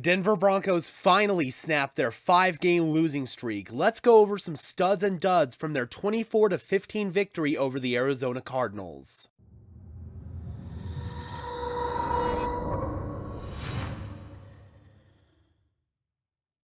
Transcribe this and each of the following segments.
The Denver Broncos finally snapped their 5-game losing streak. Let's go over some studs and duds from their 24-15 victory over the Arizona Cardinals.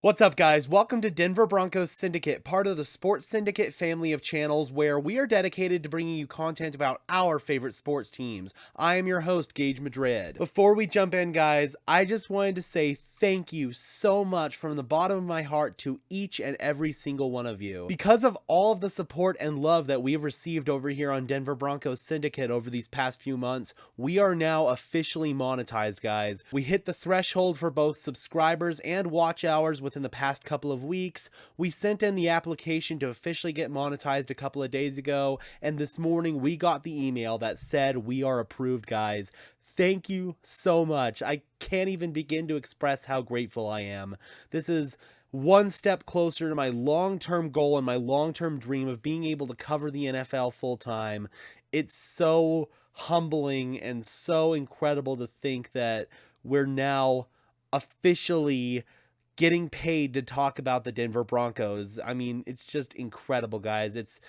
What's up, guys? Welcome to Denver Broncos Syndicate, part of the Sports Syndicate family of channels where we are dedicated to bringing you content about our favorite sports teams. I am your host, Gage Madrid. Before we jump in, guys, I just wanted to say thank you so much from the bottom of my heart to each and every single one of you. Because of all of the support and love that we've received over here on Denver Broncos Syndicate over these past few months, we are now officially monetized, guys. We hit the threshold for both subscribers and watch hours within the past couple of weeks. We sent in the application to officially get monetized a couple of days ago, and this morning we got the email that said we are approved, guys. Thank you so much. I can't even begin to express how grateful I am. This is one step closer to my long-term goal and my long-term dream of being able to cover the NFL full-time. It's so humbling and so incredible to think that we're now officially getting paid to talk about the Denver Broncos. I mean, it's just incredible, guys. It's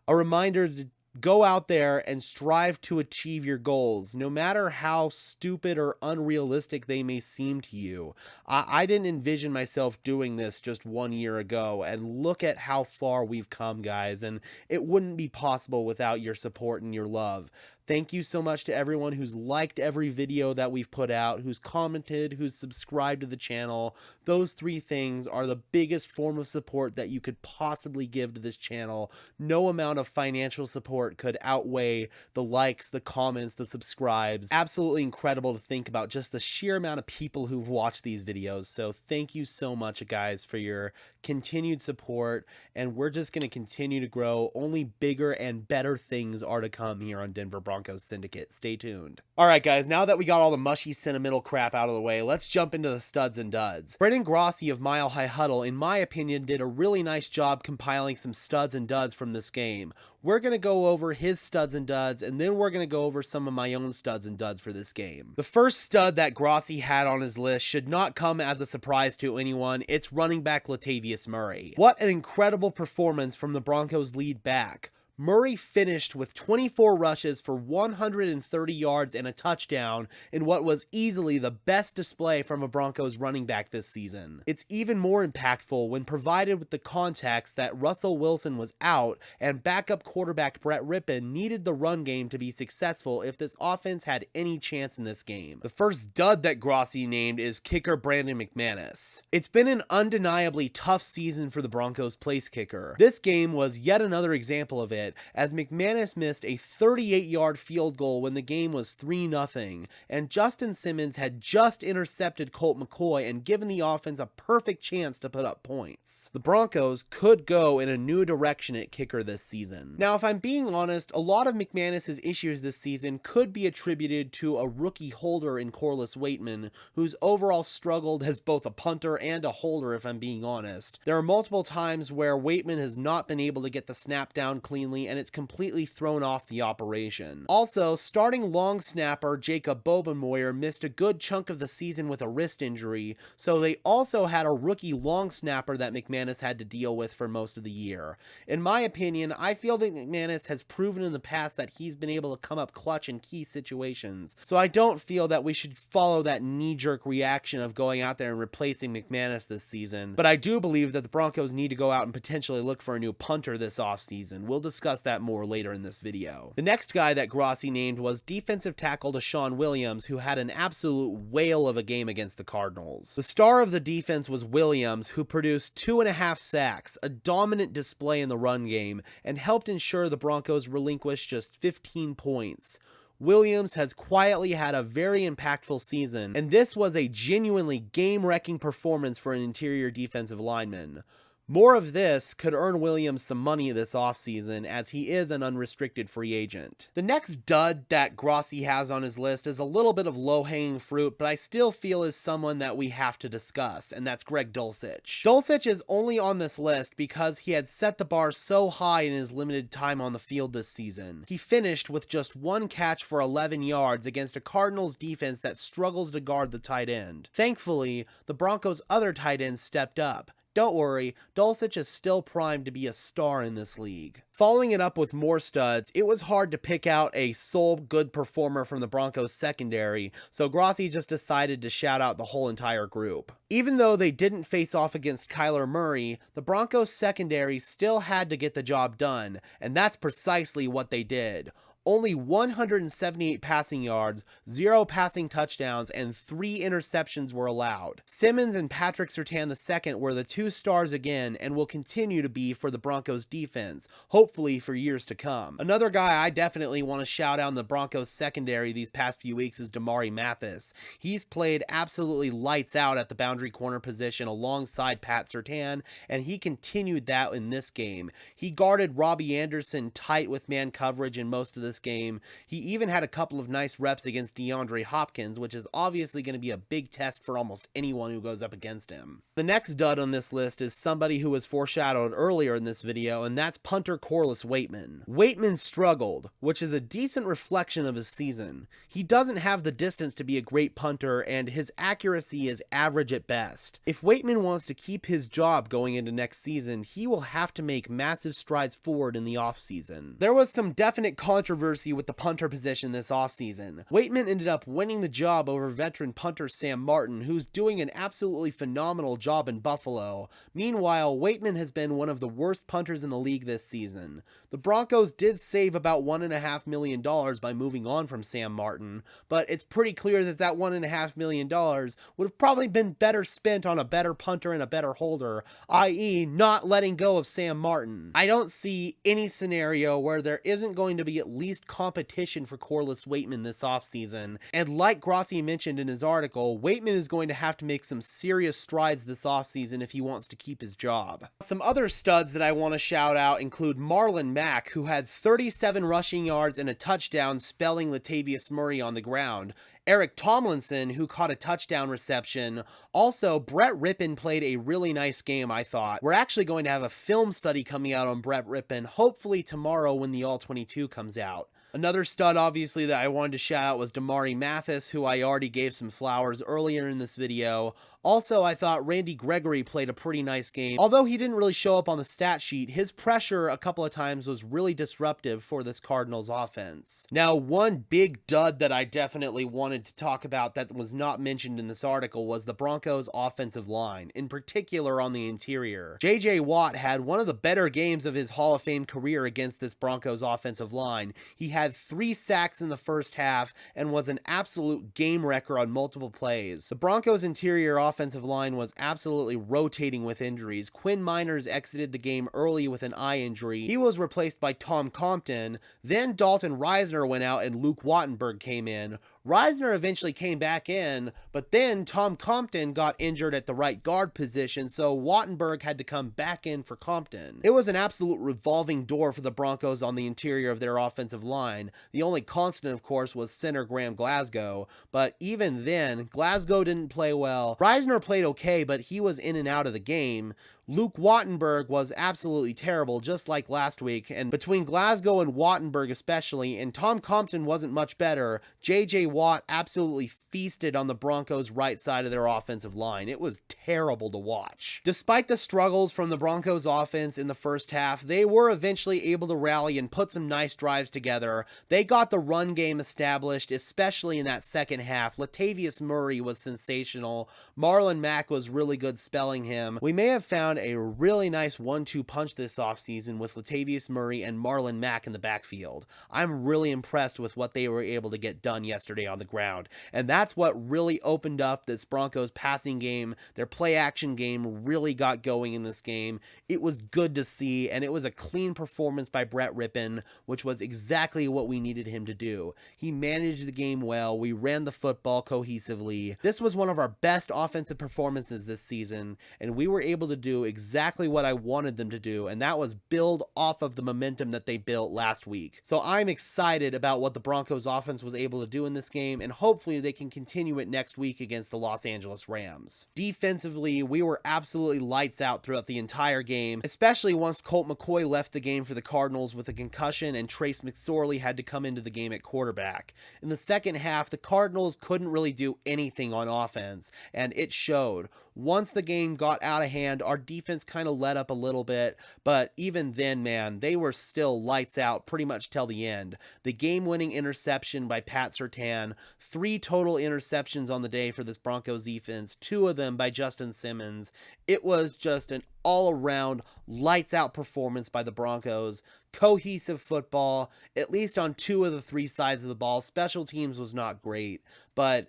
a reminder to go out there and strive to achieve your goals, no matter how stupid or unrealistic they may seem to you. I didn't envision myself doing this just 1 year ago, and look at how far we've come, guys, and it wouldn't be possible without your support and your love. Thank you so much to everyone who's liked every video that we've put out, who's commented, who's subscribed to the channel. Those three things are the biggest form of support that you could possibly give to this channel. No amount of financial support could outweigh the likes, the comments, the subscribes. Absolutely incredible to think about just the sheer amount of people who've watched these videos. So thank you so much, guys, for your continued support, and we're just going to continue to grow. Only bigger and better things are to come here on Denver Broncos Syndicate. Stay tuned. All right, guys, now that we got all the mushy sentimental crap out of the way, let's jump into the studs and duds. Brendan Grossi of Mile High Huddle, in my opinion, did a really nice job compiling some studs and duds from this game. We're going to go over his studs and duds, and then we're going to go over some of my own studs and duds for this game. The first stud that Grossi had on his list should not come as a surprise to anyone. It's running back Latavius Murray. What an incredible performance from the Broncos' lead back. Murray finished with 24 rushes for 130 yards and a touchdown in what was easily the best display from a Broncos running back this season. It's even more impactful when provided with the context that Russell Wilson was out and backup quarterback Brett Rippon needed the run game to be successful if this offense had any chance in this game. The first dud that Grossi named is kicker Brandon McManus. It's been an undeniably tough season for the Broncos' place kicker. This game was yet another example of it, as McManus missed a 38-yard field goal when the game was 3-0, and Justin Simmons had just intercepted Colt McCoy and given the offense a perfect chance to put up points. The Broncos could go in a new direction at kicker this season. Now, if I'm being honest, a lot of McManus's issues this season could be attributed to a rookie holder in Corliss Waitman, who's overall struggled as both a punter and a holder, if I'm being honest. There are multiple times where Waitman has not been able to get the snap down cleanly, and it's completely thrown off the operation. Also, starting long snapper Jacob Bobenmoyer missed a good chunk of the season with a wrist injury, so they also had a rookie long snapper that McManus had to deal with for most of the year. In my opinion, I feel that McManus has proven in the past that he's been able to come up clutch in key situations, so I don't feel that we should follow that knee-jerk reaction of going out there and replacing McManus this season, but I do believe that the Broncos need to go out and potentially look for a new punter this offseason. We'll discuss that more later in this video. The next guy that Grossi named was defensive tackle Deshaun Williams, who had an absolute whale of a game against the Cardinals. The star of the defense was Williams, who produced 2.5 sacks, a dominant display in the run game, and helped ensure the Broncos relinquished just 15 points. Williams has quietly had a very impactful season, and this was a genuinely game-wrecking performance for an interior defensive lineman. More of this could earn Williams some money this offseason, as he is an unrestricted free agent. The next dud that Grossi has on his list is a little bit of low-hanging fruit, but I still feel is someone that we have to discuss, and that's Greg Dulcich. Dulcich is only on this list because he had set the bar so high in his limited time on the field this season. He finished with just one catch for 11 yards against a Cardinals defense that struggles to guard the tight end. Thankfully, the Broncos' other tight ends stepped up. Don't worry, Dulcich is still primed to be a star in this league. Following it up with more studs, it was hard to pick out a sole good performer from the Broncos secondary, so Grossi just decided to shout out the whole entire group. Even though they didn't face off against Kyler Murray, the Broncos secondary still had to get the job done, and that's precisely what they did. Only 178 passing yards, 0 passing touchdowns, and 3 interceptions were allowed. Simmons and Patrick Surtain II were the 2 stars again and will continue to be for the Broncos defense, hopefully for years to come. Another guy I definitely want to shout out in the Broncos secondary these past few weeks is Damari Mathis. He's played absolutely lights out at the boundary corner position alongside Pat Surtain, and he continued that in this game. He guarded Robbie Anderson tight with man coverage in most of this game. He even had a couple of nice reps against DeAndre Hopkins, which is obviously going to be a big test for almost anyone who goes up against him. The next dud on this list is somebody who was foreshadowed earlier in this video, and that's punter Corliss Waitman. Waitman struggled, which is a decent reflection of his season. He doesn't have the distance to be a great punter, and his accuracy is average at best. If Waitman wants to keep his job going into next season, he will have to make massive strides forward in the offseason. There was some definite controversy with the punter position this offseason. Waitman ended up winning the job over veteran punter Sam Martin, who's doing an absolutely phenomenal job in Buffalo. Meanwhile, Waitman has been one of the worst punters in the league this season. The Broncos did save about $1.5 million by moving on from Sam Martin, but it's pretty clear that that $1.5 million would have probably been better spent on a better punter and a better holder, i.e. not letting go of Sam Martin. I don't see any scenario where there isn't going to be at least competition for Corliss Waitman this offseason, and like Grossi mentioned in his article, Waitman is going to have to make some serious strides this offseason if he wants to keep his job. Some other studs that I want to shout out include Marlon Mack, who had 37 rushing yards and a touchdown spelling Latavius Murray on the ground. Eric Tomlinson, who caught a touchdown reception. Also, Brett Rippon played a really nice game, I thought. We're actually going to have a film study coming out on Brett Rippon, hopefully tomorrow when the All-22 comes out. Another stud, obviously, that I wanted to shout out was Damari Mathis, who I already gave some flowers earlier in this video. Also, I thought Randy Gregory played a pretty nice game. Although he didn't really show up on the stat sheet, his pressure a couple of times was really disruptive for this Cardinals offense. Now, one big dud that I definitely wanted to talk about that was not mentioned in this article was the Broncos offensive line, in particular on the interior. J.J. Watt had one of the better games of his Hall of Fame career against this Broncos offensive line. He had 3 sacks in the first half and was an absolute game wrecker on multiple plays. The Broncos interior offensive line was absolutely rotating with injuries. Quinn Miners exited the game early with an eye injury. He was replaced by Tom Compton. Then Dalton Reisner went out and Luke Wattenberg came in. Reisner eventually came back in, but then Tom Compton got injured at the right guard position, so Wattenberg had to come back in for Compton. It was an absolute revolving door for the Broncos on the interior of their offensive line. The only constant, of course, was center Graham Glasgow, but even then, Glasgow didn't play well. Reisner played okay, but he was in and out of the game. Luke Wattenberg was absolutely terrible, just like last week, and between Glasgow and Wattenberg especially, and Tom Compton wasn't much better, J.J. Watt absolutely feasted on the Broncos' right side of their offensive line. It was terrible to watch. Despite the struggles from the Broncos' offense in the first half, they were eventually able to rally and put some nice drives together. They got the run game established, especially in that second half. Latavius Murray was sensational. Marlon Mack was really good spelling him. We may have found a really nice 1-2 punch this offseason with Latavius Murray and Marlon Mack in the backfield. I'm really impressed with what they were able to get done yesterday anybody on the ground. And that's what really opened up this Broncos passing game. Their play action game really got going in this game. It was good to see, and it was a clean performance by Brett Rippon, which was exactly what we needed him to do. He managed the game well. We ran the football cohesively. This was one of our best offensive performances this season, and we were able to do exactly what I wanted them to do, and that was build off of the momentum that they built last week. So I'm excited about what the Broncos offense was able to do in this game, and hopefully they can continue it next week against the Los Angeles Rams. Defensively, we were absolutely lights out throughout the entire game, especially once Colt McCoy left the game for the Cardinals with a concussion and Trace McSorley had to come into the game at quarterback. In the second half, the Cardinals couldn't really do anything on offense, and it showed. Once the game got out of hand, our defense kind of let up a little bit, but even then, man, they were still lights out pretty much till the end. The game-winning interception by Pat Surtain, 3 total interceptions on the day for this Broncos defense, 2 of them by Justin Simmons. It was just an all-around lights-out performance by the Broncos. Cohesive football, at least on 2 of the 3 sides of the ball. Special teams was not great, but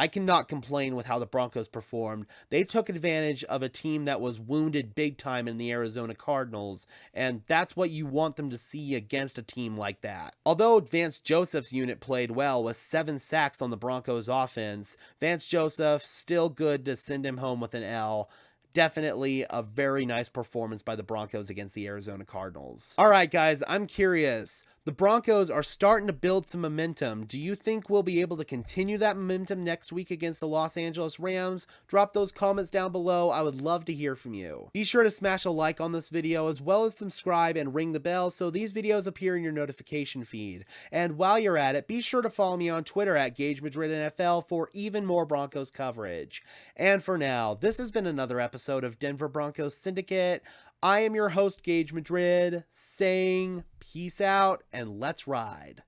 I cannot complain with how the Broncos performed. They took advantage of a team that was wounded big time in the Arizona Cardinals, and that's what you want them to see against a team like that. Although Vance Joseph's unit played well with 7 sacks on the Broncos offense, Vance Joseph still good to send him home with an L. Definitely a very nice performance by the Broncos against the Arizona Cardinals. All right, guys, I'm curious. The Broncos are starting to build some momentum. Do you think we'll be able to continue that momentum next week against the Los Angeles Rams? Drop those comments down below. I would love to hear from you. Be sure to smash a like on this video as well as subscribe and ring the bell so these videos appear in your notification feed. And while you're at it, be sure to follow me on Twitter at Gage Madrid NFL for even more Broncos coverage. And for now, this has been another episode of Denver Broncos Syndicate. I am your host, Gage Madrid, saying peace out and let's ride.